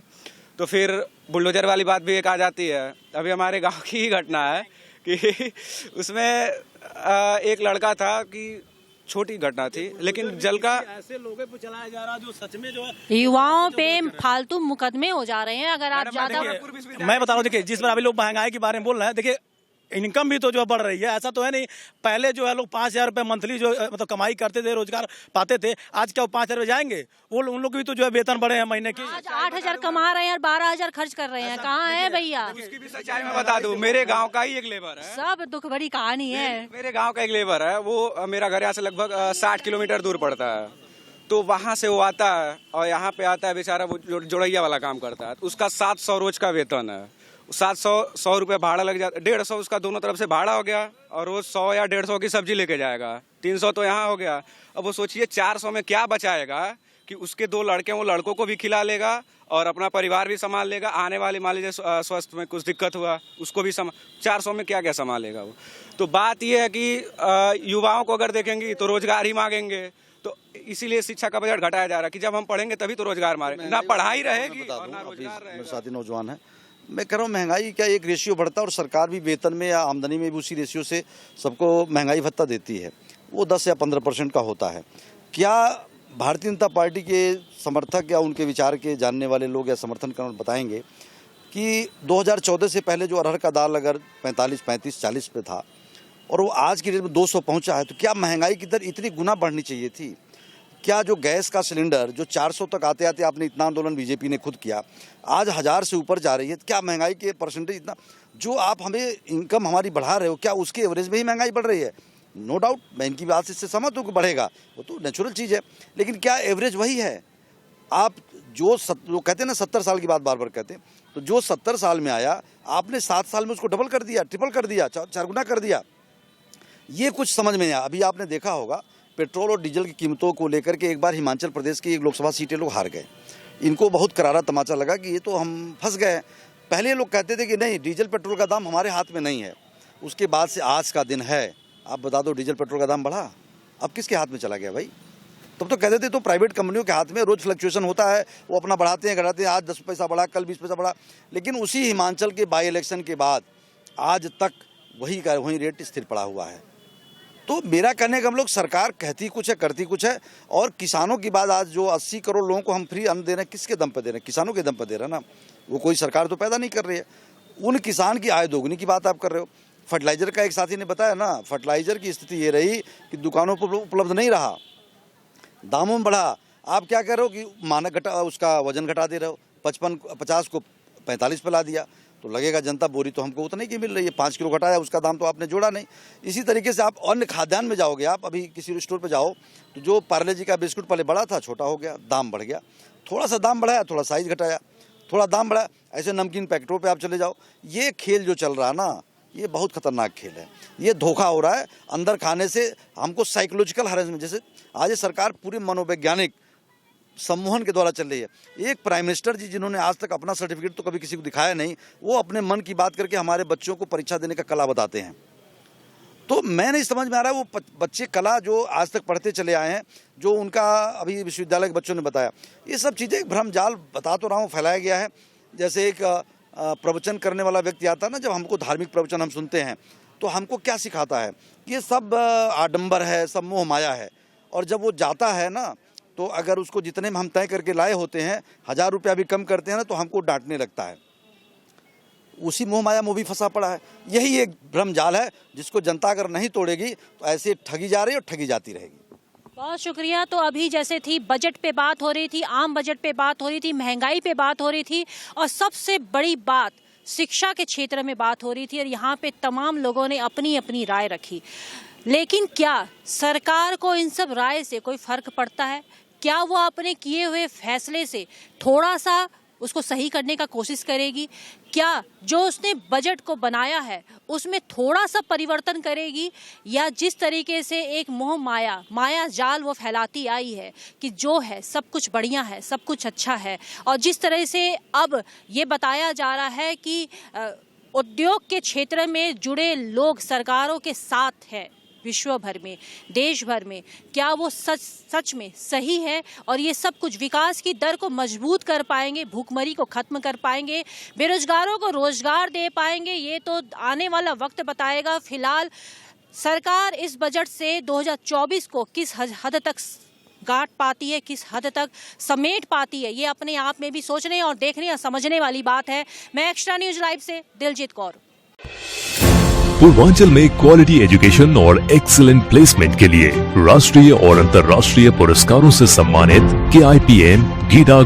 तो फिर बुलडोजर वाली बात भी एक आ जाती है। अभी हमारे गांव की ही घटना है कि उसमें एक लड़का था कि छोटी घटना थी, लेकिन जल का ऐसे लोगों पे चलाया जा रहा जो सच में जो है युवाओं पे फालतू मुकदमे हो जा रहे हैं। अगर आप ज्यादा, मैं बता रहा हूँ, देखिए जिस पर अभी लोग महंगाई के बारे में बोल रहे हैं, देखिए इनकम भी तो जो बढ़ रही है, ऐसा तो है नहीं। पहले जो है लोग 5,000 रुपये मंथली जो मतलब कमाई करते थे, रोजगार पाते थे, आज क्या 5,000 रुपये जाएंगे? वो उन लोग भी तो जो है वेतन बढ़े हैं महीने के। आज 8,000 कमा रहे हैं और 12,000 खर्च कर रहे हैं। कहाँ है भैया? उसकी भी सच्चाई मैं बता दूं, मेरे गांव का ही एक लेबर है। सब दुख भरी कहानी है। मेरे गांव का एक लेबर है, वो मेरा घर यहाँ से लगभग 60 किलोमीटर दूर पड़ता है। तो वहाँ से वो आता है और यहाँ पे आता है, बेचारा वो जोड़ैया वाला काम करता है। उसका 700 रोज का वेतन है। 700 रुपये भाड़ा लग जाता, 150 उसका दोनों तरफ से भाड़ा हो गया, और रोज 100 या 150 की सब्जी लेके जाएगा। 300 तो यहाँ हो गया। अब वो सोचिए 400 में क्या बचाएगा कि उसके 2 लड़के, वो लड़कों को भी खिला लेगा और अपना परिवार भी संभाल लेगा। आने वाले मान लीजिए स्वास्थ्य में कुछ दिक्कत हुआ, उसको भी 400 में क्या क्या संभालेगा वो। तो बात ये है कि युवाओं को अगर देखेंगी तो रोजगार ही मांगेंगे। तो इसीलिए शिक्षा का बजट घटाया जा रहा है कि जब हम पढ़ेंगे तभी तो रोजगार मारेंगे, ना पढ़ाई रहेगी और ना रोजगार रहेगा। मेरे साथी नौजवान है, मैं कह रहा हूँ महंगाई का एक रेशियो बढ़ता है और सरकार भी वेतन में या आमदनी में भी उसी रेशियो से सबको महंगाई भत्ता देती है, वो 10 या 15% का होता है। क्या भारतीय जनता पार्टी के समर्थक या उनके विचार के जानने वाले लोग या समर्थन करना बताएंगे कि 2014 से पहले जो अरहर का दाल अगर 45, 35, 40 पे था और वो आज की डेट में 200 पहुंचा है, तो क्या महंगाई की दर इतनी गुना बढ़नी चाहिए थी? क्या जो गैस का सिलेंडर जो 400 तक आते आते आपने इतना आंदोलन बीजेपी ने खुद किया, आज 1000 से ऊपर जा रही है, क्या महंगाई के परसेंटेज इतना जो आप हमें इनकम हमारी बढ़ा रहे हो, क्या उसके एवरेज में ही महंगाई बढ़ रही है? नो डाउट, मैं इनकी बात से सहमत हूँ कि बढ़ेगा, वो तो नेचुरल चीज़ है, लेकिन क्या एवरेज वही है? आप जो कहते हैं ना 70 साल की बात बार बार कहते हैं, तो जो 70 साल में आया आपने 7 साल में उसको डबल कर दिया, ट्रिपल कर दिया, 4 गुना कर दिया। ये कुछ समझ में नहीं आया। अभी आपने देखा होगा पेट्रोल और डीजल की कीमतों को लेकर के एक बार हिमाचल प्रदेश की एक लोकसभा सीटें लोग हार गए। इनको बहुत करारा तमाचा लगा कि ये तो हम फंस गए। पहले लोग कहते थे कि नहीं, डीजल पेट्रोल का दाम हमारे हाथ में नहीं है। उसके बाद से आज का दिन है, आप बता दो डीजल पेट्रोल का दाम बढ़ा, अब किसके हाथ में चला गया भाई? तब तो कहते थे तो प्राइवेट कंपनियों के हाथ में, रोज फ्लक्चुएशन होता है, वो अपना बढ़ाते हैं घटाते हैं, आज 10 पैसा बढ़ा, कल 20 पैसा बढ़ा। लेकिन उसी हिमाचल के बाई इलेक्शन के बाद आज तक वही रेट स्थिर पड़ा हुआ है। तो मेरा कहने का हम लोग, सरकार कहती कुछ है करती कुछ है। और किसानों की बात, आज जो 80 करोड़ लोगों को हम फ्री अन्न दे रहे हैं, किसके दम पर दे रहे हैं? किसानों के दम पर दे रहे हैं ना। वो कोई सरकार तो पैदा नहीं कर रही है। उन किसान की आय दोगुनी की बात आप कर रहे हो। फर्टिलाइजर का एक साथी ने बताया ना, फर्टिलाइजर की स्थिति ये रही कि दुकानों पर उपलब्ध नहीं रहा, दामों में बढ़ा। आप क्या कर रहे हो कि मानक घटा, उसका वजन घटा दे रहे हो, 50 को 45 पे ला दिया। तो लगेगा जनता बोरी तो हमको उतने की मिल रही है, 5 किलो घटाया, उसका दाम तो आपने जोड़ा नहीं। इसी तरीके से आप अन्य खाद्यान्न में जाओगे, आप अभी किसी स्टोर पे जाओ तो जो पार्ले जी का बिस्कुट पहले बड़ा था, छोटा हो गया, दाम बढ़ गया। थोड़ा सा दाम बढ़ाया, थोड़ा साइज घटाया, थोड़ा दाम बढ़ाया। ऐसे नमकीन पैकेटों पे आप चले जाओ। ये खेल जो चल रहा है ना, ये बहुत खतरनाक खेल है। ये धोखा हो रहा है अंदर खाने से। हमको साइकोलॉजिकल हरेसमेंट, जैसे आज ये सरकार पूरे मनोवैज्ञानिक सम्मोहन के द्वारा चल रही है। एक प्राइम मिनिस्टर जी जिन्होंने आज तक अपना सर्टिफिकेट तो कभी किसी को दिखाया नहीं, वो अपने मन की बात करके हमारे बच्चों को परीक्षा देने का कला बताते हैं। तो मैं नहीं समझ में आ रहा है, वो बच्चे कला जो आज तक पढ़ते चले आए हैं, जो उनका अभी विश्वविद्यालय के बच्चों ने बताया, ये सब चीज़ें एक भ्रम जाल, बता तो रहा हूँ, फैलाया गया है। जैसे एक प्रवचन करने वाला व्यक्ति आता है ना, जब हमको धार्मिक प्रवचन हम सुनते हैं तो हमको क्या सिखाता है? ये सब आडंबर है, सब मोह माया है। और जब वो जाता है ना, तो अगर उसको जितने में हम तय करके लाए होते हैं, 1000 रुपया भी कम करते हैं ना, तो हमको डांटने लगता है। उसी मोह माया में भी फंसा पड़ा है। यही एक भ्रम जाल है जिसको जनता अगर नहीं तोड़ेगी तो ऐसे ठगी जा रही है और ठगी जाती रहेगी। बहुत शुक्रिया। तो अभी जैसे थी बजट पे बात हो रही थी, आम बजट पे बात हो रही थी, महंगाई पे बात हो रही थी, और सबसे बड़ी बात शिक्षा के क्षेत्र में बात हो रही थी। और यहाँ पे तमाम लोगों ने अपनी अपनी राय रखी। लेकिन क्या सरकार को इन सब राय से कोई फर्क पड़ता है? क्या वो अपने किए हुए फैसले से थोड़ा सा उसको सही करने का कोशिश करेगी? क्या जो उसने बजट को बनाया है उसमें थोड़ा सा परिवर्तन करेगी? या जिस तरीके से एक मोह माया जाल वो फैलाती आई है कि जो है सब कुछ बढ़िया है, सब कुछ अच्छा है, और जिस तरह से अब ये बताया जा रहा है कि उद्योग के क्षेत्र में जुड़े लोग सरकारों के साथ है विश्व भर में, देश भर में, क्या वो सच में सही है? और ये सब कुछ विकास की दर को मजबूत कर पाएंगे, भूखमरी को खत्म कर पाएंगे, बेरोजगारों को रोजगार दे पाएंगे? ये तो आने वाला वक्त बताएगा। फिलहाल सरकार इस बजट से 2024 को किस हद तक गांठ पाती है, किस हद तक समेट पाती है, ये अपने आप में भी सोचने और देखने और समझने वाली बात है। मैं एक्स्ट्रा न्यूज लाइव से दिलजीत कौर। पूर्वांचल में क्वालिटी एजुकेशन और एक्सीलेंट प्लेसमेंट के लिए राष्ट्रीय और अंतर्राष्ट्रीय पुरस्कारों से सम्मानित KIPM गीडा